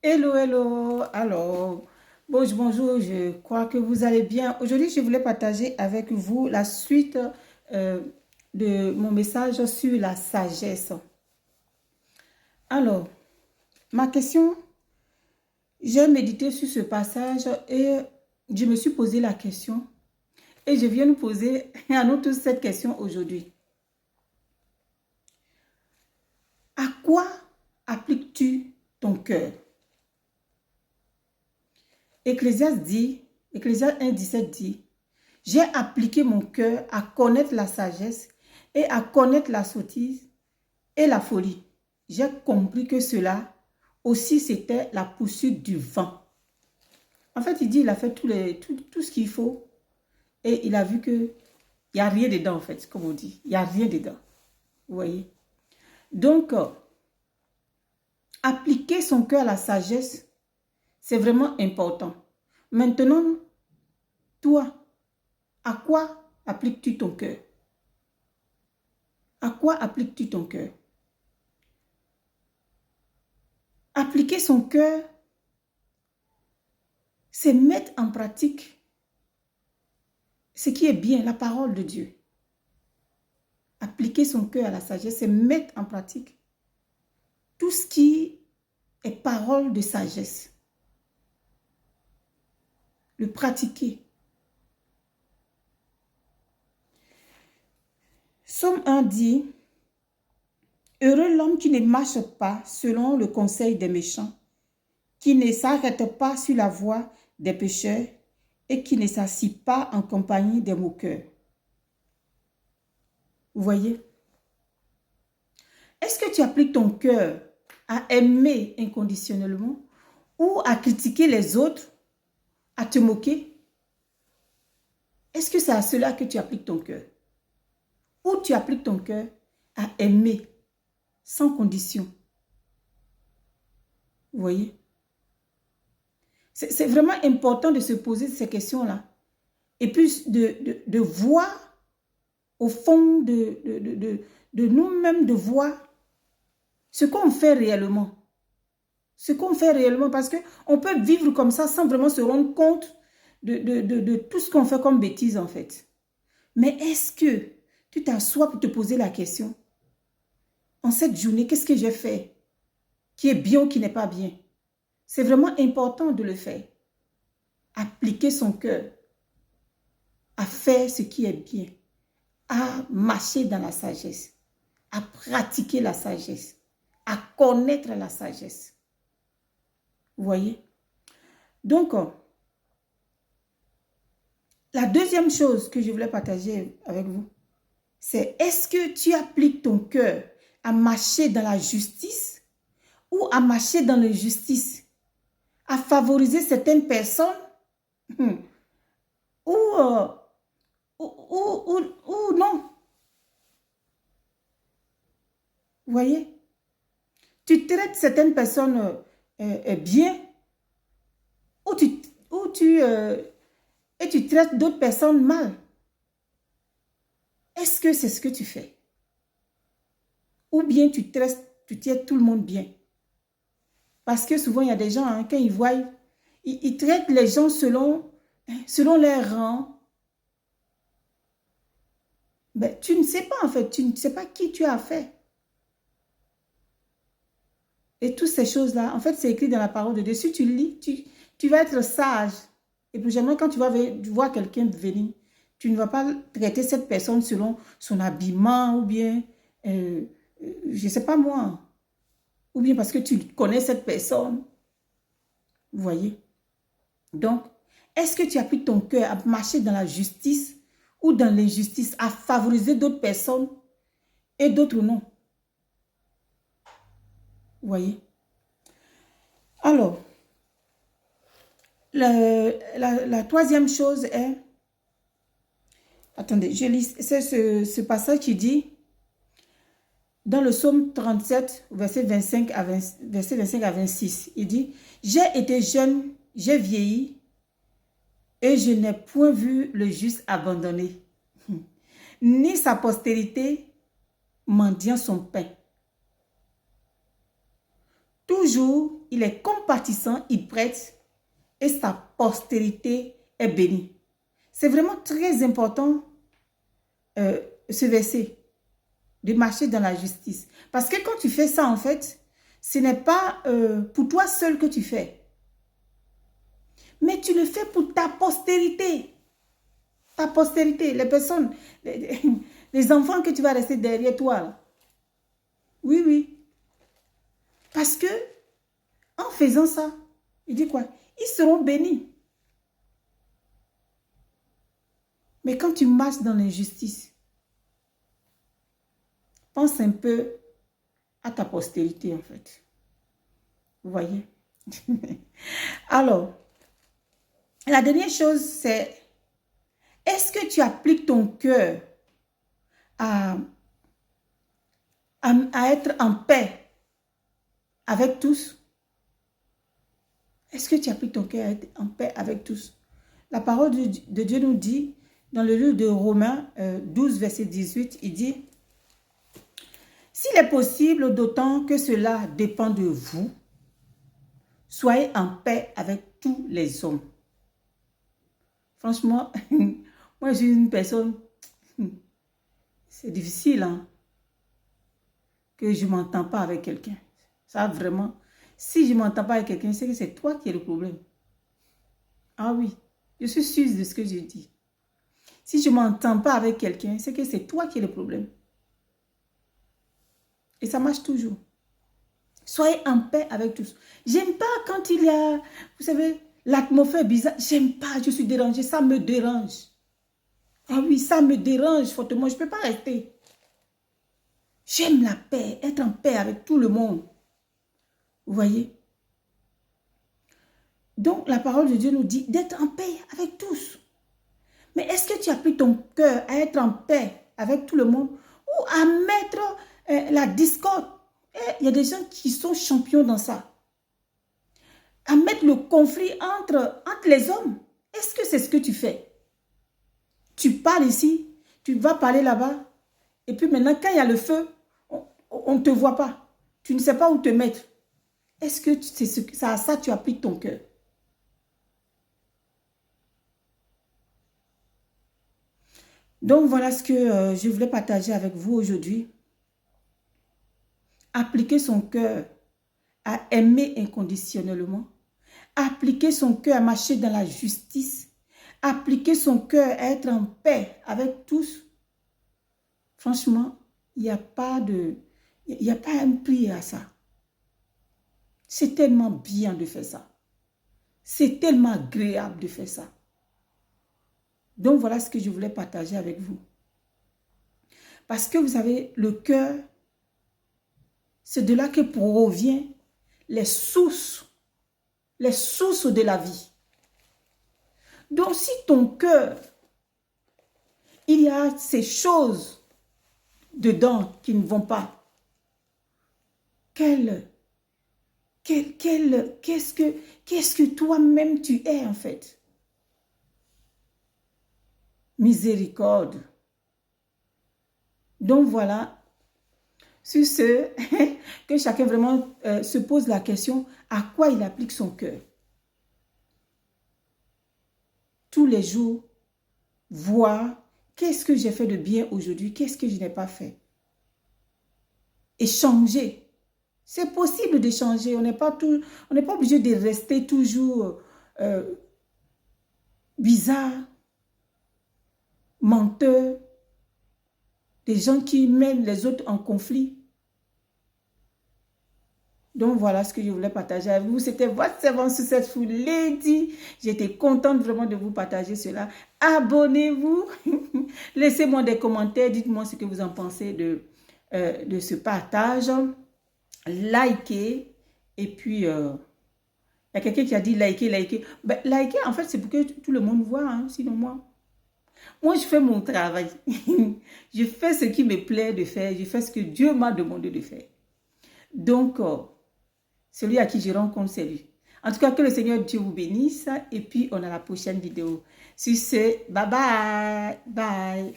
Hello, hello. Alors, bonjour, je crois que vous allez bien. Aujourd'hui, je voulais partager avec vous la suite euh, de mon message sur la sagesse. Alors, ma question, j'ai médité sur ce passage et je me suis posé la question et je viens nous poser à nous tous cette question aujourd'hui. À quoi appliques-tu ton cœur? Ecclésiaste 1,17 dit, j'ai appliqué mon cœur à connaître la sagesse et à connaître la sottise et la folie. J'ai compris que cela aussi c'était la poursuite du vent. En fait, il dit il a fait tout ce qu'il faut et il a vu que il n'y a rien dedans en fait, comme on dit. Il n'y a rien dedans. Vous voyez? Donc, appliquer son cœur à la sagesse, c'est vraiment important. Maintenant, toi, à quoi appliques-tu ton cœur? À quoi appliques-tu ton cœur? Appliquer son cœur, c'est mettre en pratique ce qui est bien, la parole de Dieu. Appliquer son cœur à la sagesse, c'est mettre en pratique tout ce qui est parole de sagesse. Le pratiquer. Somme 1 dit, heureux l'homme qui ne marche pas selon le conseil des méchants, qui ne s'arrête pas sur la voie des pécheurs et qui ne s'assit pas en compagnie des moqueurs. Vous voyez? Est-ce que tu appliques ton cœur à aimer inconditionnellement ou à critiquer les autres, à te moquer? Est-ce que c'est à cela que tu appliques ton cœur? Ou tu appliques ton cœur à aimer sans condition? Vous voyez? C'est vraiment important de se poser ces questions-là. Et puis de voir au fond de nous-mêmes, de voir ce qu'on fait réellement. Ce qu'on fait réellement, parce qu'on peut vivre comme ça sans vraiment se rendre compte de tout ce qu'on fait comme bêtise en fait. Mais est-ce que tu t'assois pour te poser la question, en cette journée, qu'est-ce que j'ai fait qui est bien ou qui n'est pas bien? C'est vraiment important de le faire. Appliquer son cœur à faire ce qui est bien, à marcher dans la sagesse, à pratiquer la sagesse, à connaître la sagesse. Vous voyez? Donc, la deuxième chose que je voulais partager avec vous, c'est est-ce que tu appliques ton cœur à marcher dans la justice ou à marcher dans l'injustice, à favoriser certaines personnes ou, euh, ou non. Vous voyez? Tu traites certaines personnes bien ou et tu traites d'autres personnes mal. Est-ce que c'est ce que tu fais? Ou bien tu traites tout le monde bien? Parce que souvent, il y a des gens, hein, quand ils voient, ils traitent les gens selon leur rang. Mais tu ne sais pas, en fait, tu ne sais pas qui tu as affaire. Et toutes ces choses-là, en fait, c'est écrit dans la parole de Dieu. Si tu lis, tu vas être sage. Et puis, jamais quand tu vas voir quelqu'un venir, tu ne vas pas traiter cette personne selon son habillement ou bien, je ne sais pas moi, ou bien parce que tu connais cette personne. Vous voyez? Donc, est-ce que tu appliques ton cœur à marcher dans la justice ou dans l'injustice, à favoriser d'autres personnes et d'autres non? Vous voyez? Alors, la troisième chose est, attendez, je lis, c'est ce passage qui dit, dans le psaume 37, verset 25 à 26, il dit, j'ai été jeune, j'ai vieilli, et je n'ai point vu le juste abandonné, ni sa postérité mendiant son pain. Tout toujours, il est compatissant, il prête et sa postérité est bénie. C'est vraiment très important ce verset, de marcher dans la justice. Parce que quand tu fais ça, en fait, ce n'est pas pour toi seul que tu fais. Mais tu le fais pour ta postérité. Ta postérité, les personnes, les enfants que tu vas rester derrière toi. Là. Oui, oui. Parce que, en faisant ça, il dit quoi? Ils seront bénis. Mais quand tu marches dans l'injustice, pense un peu à ta postérité, en fait. Vous voyez? Alors, la dernière chose, c'est, est-ce que tu appliques ton cœur à être en paix avec tous? Est-ce que tu appliques ton cœur à être en paix avec tous? La parole de Dieu nous dit, dans le livre de Romains 12, verset 18, il dit, « S'il est possible, d'autant que cela dépend de vous, soyez en paix avec tous les hommes. » Franchement, moi je suis une personne, c'est difficile, hein, que je ne m'entends pas avec quelqu'un. Ça vraiment, si je ne m'entends pas avec quelqu'un, c'est que c'est toi qui es le problème. Ah oui, je suis sûre de ce que je dis. Si je ne m'entends pas avec quelqu'un, c'est que c'est toi qui es le problème. Et ça marche toujours. Soyez en paix avec tous. J'aime pas quand il y a, vous savez, l'atmosphère bizarre. J'aime pas, je suis dérangée, ça me dérange. Ah oui, ça me dérange fortement, je ne peux pas rester. J'aime la paix, être en paix avec tout le monde. Vous voyez? Donc, la parole de Dieu nous dit d'être en paix avec tous. Mais est-ce que tu appliques ton cœur à être en paix avec tout le monde ou à mettre la discorde? Il y a des gens qui sont champions dans ça. À mettre le conflit entre les hommes. Est-ce que c'est ce que tu fais? Tu parles ici, tu vas parler là-bas. Et puis maintenant, quand il y a le feu, on ne te voit pas. Tu ne sais pas où te mettre. Est-ce que c'est à ça que tu appliques ton cœur? Donc, voilà ce que je voulais partager avec vous aujourd'hui. Appliquer son cœur à aimer inconditionnellement. Appliquer son cœur à marcher dans la justice. Appliquer son cœur à être en paix avec tous. Franchement, il n'y a pas un prix à ça. C'est tellement bien de faire ça. C'est tellement agréable de faire ça. Donc, voilà ce que je voulais partager avec vous. Parce que vous savez, le cœur, c'est de là que provient les sources de la vie. Donc, si ton cœur, il y a ces choses dedans qui ne vont pas, qu'est-ce que toi-même tu es en fait? Miséricorde. Donc voilà, sur ce, que chacun vraiment se pose la question, à quoi il applique son cœur? Tous les jours, voir qu'est-ce que j'ai fait de bien aujourd'hui, qu'est-ce que je n'ai pas fait. Et changer. C'est possible de changer, on n'est pas obligé de rester toujours bizarre, menteur, des gens qui mènent les autres en conflit. Donc, voilà ce que je voulais partager avec vous. C'était votre servante sur cette foule, Lady. J'étais contente vraiment de vous partager cela. Abonnez-vous. Laissez-moi des commentaires. Dites-moi ce que vous en pensez de ce partage. Likez. Et puis, il y a quelqu'un qui a dit liker. Ben, liker, en fait, c'est pour que tout le monde voit. Hein, sinon, moi, je fais mon travail. Je fais ce qui me plaît de faire. Je fais ce que Dieu m'a demandé de faire. Donc, celui à qui je rencontre, c'est lui. En tout cas, que le Seigneur Dieu vous bénisse. Et puis, on a la prochaine vidéo. Sur ce, bye bye. Bye.